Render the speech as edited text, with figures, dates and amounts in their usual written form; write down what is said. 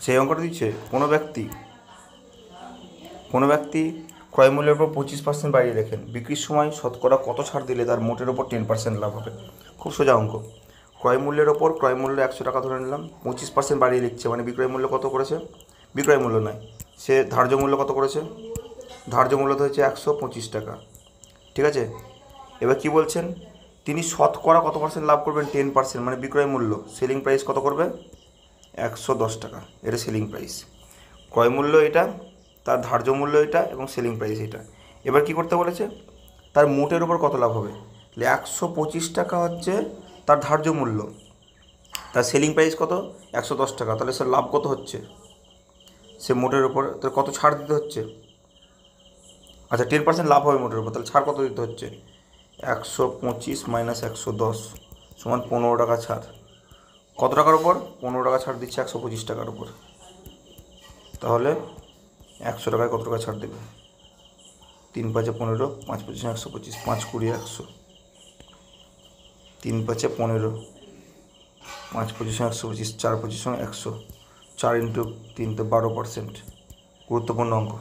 সেই অঙ্কটা দিচ্ছে কোনো ব্যক্তি ক্রয় মূল্যের উপর 25% বাড়িয়ে রেখেন, বিক্রির সময় শতকরা কত ছাড় দিলে তার মোটের ওপর 10% লাভ হবে। খুব সোজা অঙ্ক। ক্রয় মূল্যের ওপর, ক্রয় মূল্য 100 টাকা ধরে নিলাম, 25% বাড়িয়ে লিখছে, মানে বিক্রয় মূল্য কত করেছে, বিক্রয় মূল্য নয়, সে ধার্য মূল্য কত করেছে, ধার্য মূল্য তো হচ্ছে 125 টাকা। ঠিক আছে, এবার কি বলছেন, তিনি শতকরা কত পার্সেন্ট লাভ করবেন, 10%, মানে বিক্রয় মূল্য, সেলিং প্রাইস কত করবে, 110 টাকা। এটা সেলিং প্রাইস। ক্রয় মূল্য এটা, তার ধার্য মূল্য এটা, এবং সেলিং প্রাইস এটা। এবার কি করতে বলেছে, তার মোটের উপর কত লাভ হবে, 125 টাকা হচ্ছে তার ধার্য মূল্য, তার সেলিং প্রাইস কত, 110 টাকা। তাহলে সে লাভ কত হচ্ছে, সে মোটের উপর তার কত ছাড় দিতে হচ্ছে, আচ্ছা 10% লাভ হবে মোটের উপর, তাহলে ছাড় কত দিতে হচ্ছে, 125 মাইনাস 110 সমান 15 টাকা ছাড়। কত টাকার উপর, 15 টাকা ছাড় দিচ্ছে 125 টাকার উপর। তাহলে 100 টাকায় কত টাকা ছাড় দেবে, 3 5 15, 5 25 125, 5 20 100, 3 5 15, 5 25 125, 4 25 100, 4 × 3 তো 12%। গুরুত্বপূর্ণ অঙ্ক।